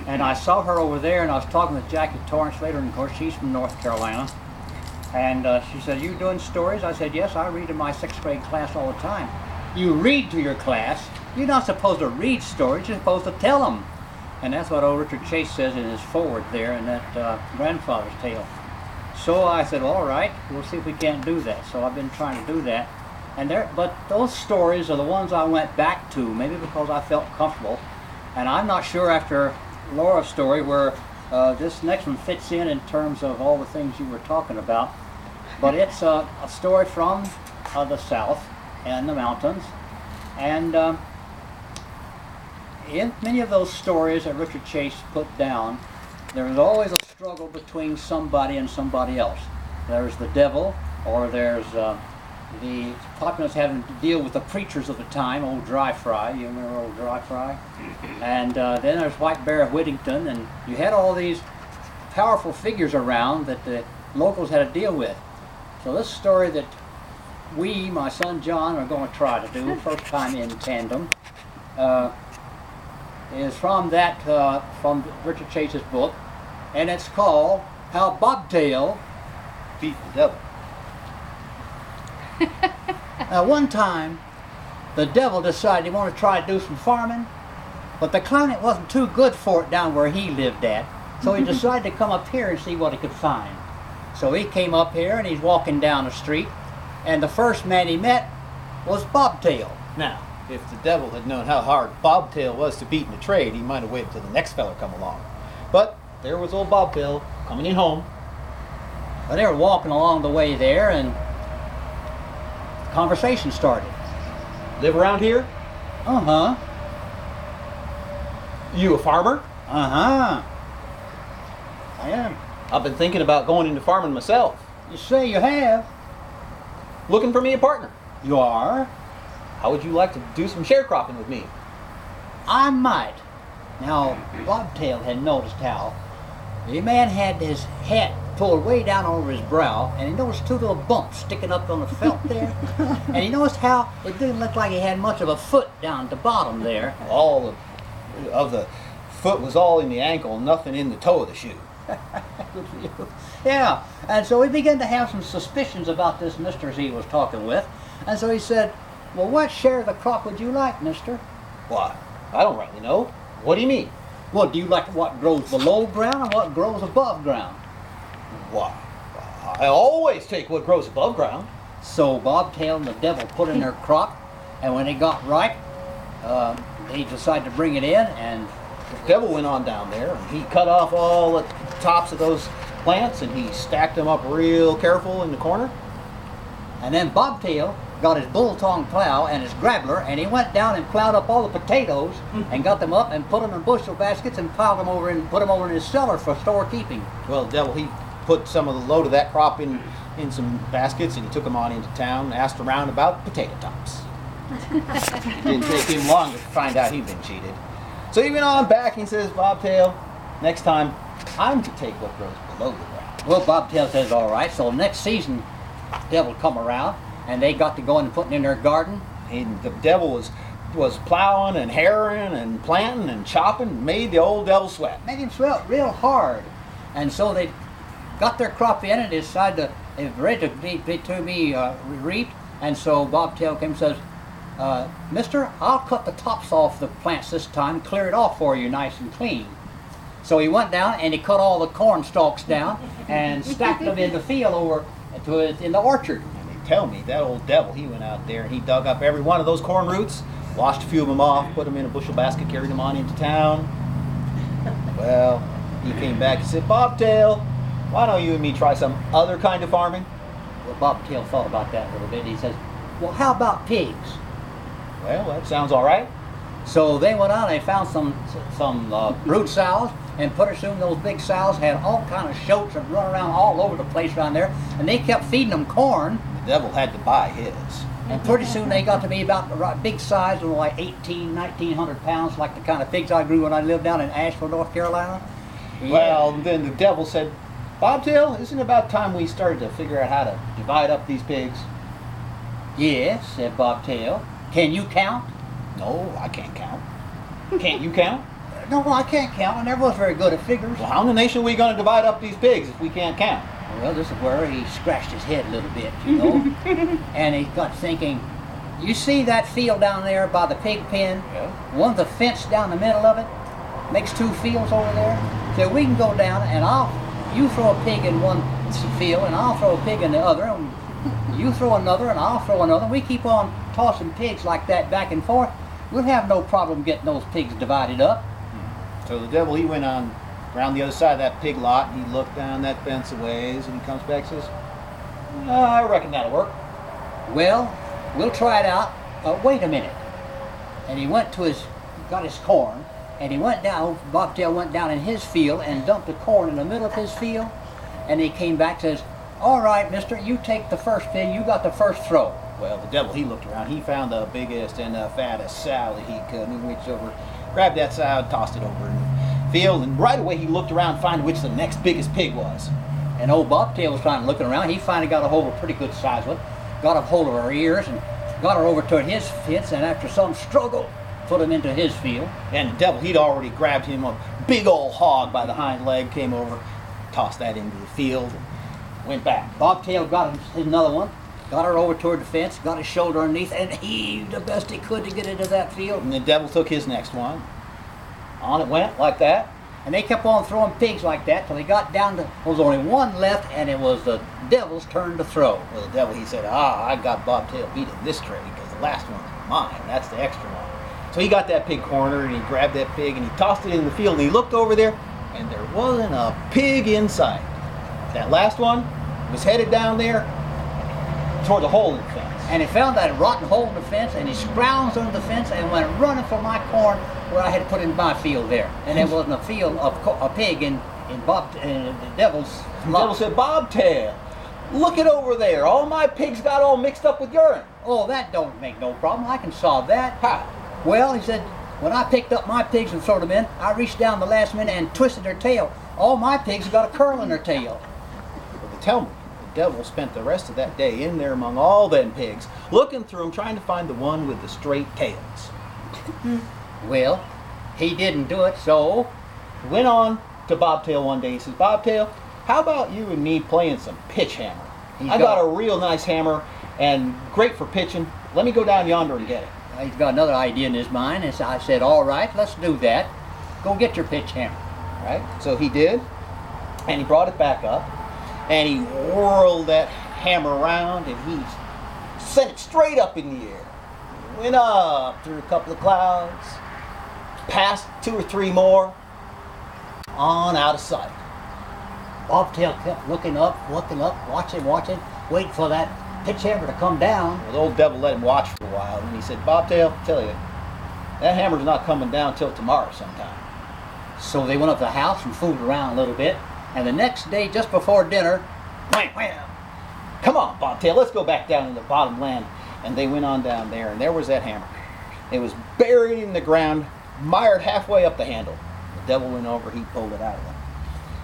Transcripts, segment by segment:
And I saw her over there, and I was talking with Jackie Torrance later, and of course she's from North Carolina. And she said, "You doing stories?" I said, "Yes, I read in my 6th grade class all the time." "You read to your class? You're not supposed to read stories, you're supposed to tell them." And that's what old Richard Chase says in his foreword there in that grandfather's tale. So I said, "All right, we'll see if we can't do that." So I've been trying to do that. But those stories are the ones I went back to, maybe because I felt comfortable. And I'm not sure after Laura's story where this next one fits in terms of all the things you were talking about. But it's a story from the South and the mountains. And in many of those stories that Richard Chase put down, there is always a struggle between somebody and somebody else. There's the devil, or there's the populace having to deal with the preachers of the time, old Dry Fry. You remember old Dry Fry? And then there's White Bear Whittington, and you had all these powerful figures around that the locals had to deal with. So this story that we, my son John, are going to try to do, first time in tandem, is from Richard Chase's book, and it's called How Bobtail Beat the Devil. Now, one time, the devil decided he wanted to try to do some farming, but the climate wasn't too good for it down where he lived at, so he decided to come up here and see what he could find. So he came up here, and he's walking down the street, and the first man he met was Bobtail. Now, if the devil had known how hard Bobtail was to beat in a trade, he might have waited till the next feller come along. But there was old Bobtail coming in home. Well, they were walking along the way there, and conversation started. Live around here? Uh-huh. You a farmer? Uh-huh. I am. I've been thinking about going into farming myself. You say you have. Looking for me a partner. You are? How would you like to do some sharecropping with me? I might. Now, Bobtail had noticed how the man had his hat pulled way down over his brow, and he noticed 2 little bumps sticking up on the felt there. And he noticed how it didn't look like he had much of a foot down at the bottom there. All of the foot was all in the ankle, nothing in the toe of the shoe. Good for you. Yeah, and so he began to have some suspicions about this mister he was talking with. And so he said, "Well, what share of the crop would you like, mister?" Why, I don't rightly know. What do you mean? Well, do you like what grows below ground and what grows above ground? Why, I always take what grows above ground. So Bobtail and the devil put in their crop, and when it got ripe, he decided to bring it in, and the devil went on down there, and he cut off all the tops of those plants, and he stacked them up real careful in the corner. And then Bobtail got his bull-tongue plow and his grabbler, and he went down and plowed up all the potatoes and got them up and put them in bushel baskets and piled them over and put them over in his cellar for storekeeping. Well, the devil, he put some of the load of that crop in some baskets, and he took them on into town and asked around about potato tops. Didn't take him long to find out he'd been cheated. So he went on back and he says, "Bobtail, next time I'm to take what grows below the ground." Well, Bobtail says, "All right." So next season, devil come around, and they got to going and putting in their garden. And the devil was plowing and harrowing and planting and chopping, made the old devil sweat. Made him sweat real hard. And so they got their crop in, and they decided they were ready to be reaped. And so Bobtail came and says, "Mister, I'll cut the tops off the plants this time, clear it off for you nice and clean." So he went down and he cut all the corn stalks down and stacked them in the field over in the orchard. And they tell me that old devil, he went out there and he dug up every one of those corn roots, washed a few of them off, put them in a bushel basket, carried them on into town. Well, he came back and said, "Bobtail, why don't you and me try some other kind of farming?" Well, Bobtail thought about that a little bit. He says, "Well, how about pigs?" Well, that sounds all right. So they went out and they found some brood sows, and pretty soon those big sows had all kind of shoats and run around all over the place around there, and they kept feeding them corn. The devil had to buy his. And pretty soon they got to be about the right big size, of like 1,900 pounds, like the kind of pigs I grew when I lived down in Asheville, North Carolina. Yeah. Well, then the devil said, "Bobtail, isn't it about time we started to figure out how to divide up these pigs?" "Yes," said Bobtail. "Can you count?" "No, I can't count." "Can't you count?" No, I can't count. I never was very good at figures. Well, how in the nation are we going to divide up these pigs if we can't count? Well, this is where he scratched his head a little bit, you know. And he got thinking, you see that field down there by the pig pen? Yeah. One, the fence down the middle of it makes 2 fields over there. So we can go down and you throw a pig in one field and I'll throw a pig in the other. And you throw another and I'll throw another. We keep on tossing pigs like that back and forth. We'll have no problem getting those pigs divided up. So the devil, he went on around the other side of that pig lot, and he looked down that fence a ways, and he comes back and says, I reckon that'll work. Well, we'll try it out. Wait a minute. And he went to got his corn, and he went down, Bobtail went down in his field and dumped the corn in the middle of his field, and he came back and says, all right, mister, you take the first pig, you got the first throw. Well, the devil, he looked around, he found the biggest and the fattest sow that he could, and he reached over, grabbed that sow, tossed it over in the field, and right away he looked around to find which the next biggest pig was. And old Bobtail was trying to look around. He finally got a hold of a pretty good sized one, got a hold of her ears, and got her over to his fence, and after some struggle, put him into his field. And the devil, he'd already grabbed him a big old hog by the hind leg, came over, tossed that into the field, and went back. Bobtail got him another one, got her over toward the fence, got his shoulder underneath, and heaved the best he could to get into that field. And the devil took his next one. On it went, like that. And they kept on throwing pigs like that till they got down to, there was only one left, and it was the devil's turn to throw. Well, the devil, he said, I got Bobtail beat in this trade because the last one's mine. That's the extra one. So he got that pig corner, and he grabbed that pig, and he tossed it in the field, and he looked over there, and there wasn't a pig in sight. That last one was headed down there toward the hole in the fence. And he found that rotten hole in the fence, and he scrounged under the fence and went running for my corn where I had put in my field there. And there wasn't a field of a pig in the devil's The devil said, Bobtail, look it over there. All my pigs got all mixed up with urine. Oh, that don't make no problem. I can solve that. How? Well, he said, when I picked up my pigs and threw them in, I reached down the last minute and twisted their tail. All my pigs got a curl in their tail. But tell me, the devil spent the rest of that day in there among all them pigs, looking through them, trying to find the one with the straight tails. Well, he didn't do it, so He went on to Bobtail one day. He says, Bobtail, how about you and me playing some pitch hammer? I got a real nice hammer and great for pitching. Let me go down yonder and get it. he's got another idea in his mind, and so I said, all right, let's do that. Go get your pitch hammer. Right? So he did, and he brought it back up, and he whirled that hammer around, and he sent it straight up in the air. Went up through a couple of clouds, past 2 or 3 more, on out of sight. Bobtail kept looking up, watching, waiting for that pitch hammer to come down. Well, the old devil let him watch for a while, and he said, Bobtail, tell you, that hammer's not coming down till tomorrow sometime. So they went up to the house and fooled around a little bit, and the next day, just before dinner, wham, wham. Come on, Bobtail, let's go back down in the bottom land. And they went on down there, and there was that hammer. It was buried in the ground, mired halfway up the handle. The devil went over, he pulled it out of the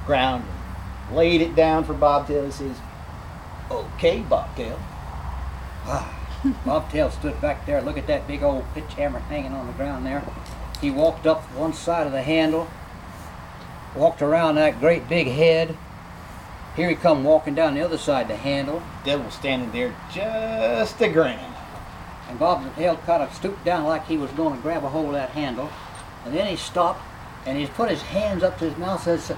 ground, and laid it down for Bobtail. He says, okay, Bobtail. Bobtail stood back there, look at that big old pitch hammer hanging on the ground there. He walked up one side of the handle, walked around that great big head. Here he come walking down the other side of the handle. The devil standing there just a grinning. And Bobtail kind of stooped down like he was going to grab a hold of that handle. And then he stopped and he put his hands up to his mouth and said,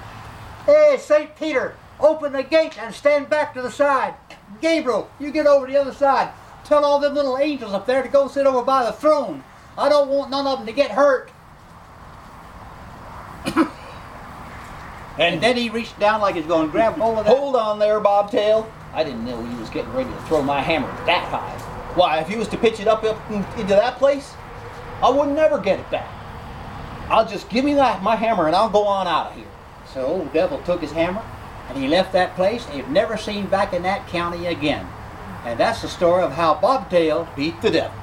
hey, St. Peter, open the gate and stand back to the side. Gabriel, you get over the other side. Tell all them little angels up there to go sit over by the throne. I don't want none of them to get hurt. And then he reached down like he's going to grab hold of that. Hold on there, Bobtail. I didn't know he was getting ready to throw my hammer that high. Why, if he was to pitch it up into that place, I would never get it back. I'll just give me my hammer and I'll go on out of here. So old devil took his hammer and he left that place. And he's never seen back in that county again. And that's the story of how Bobtail Beat the devil.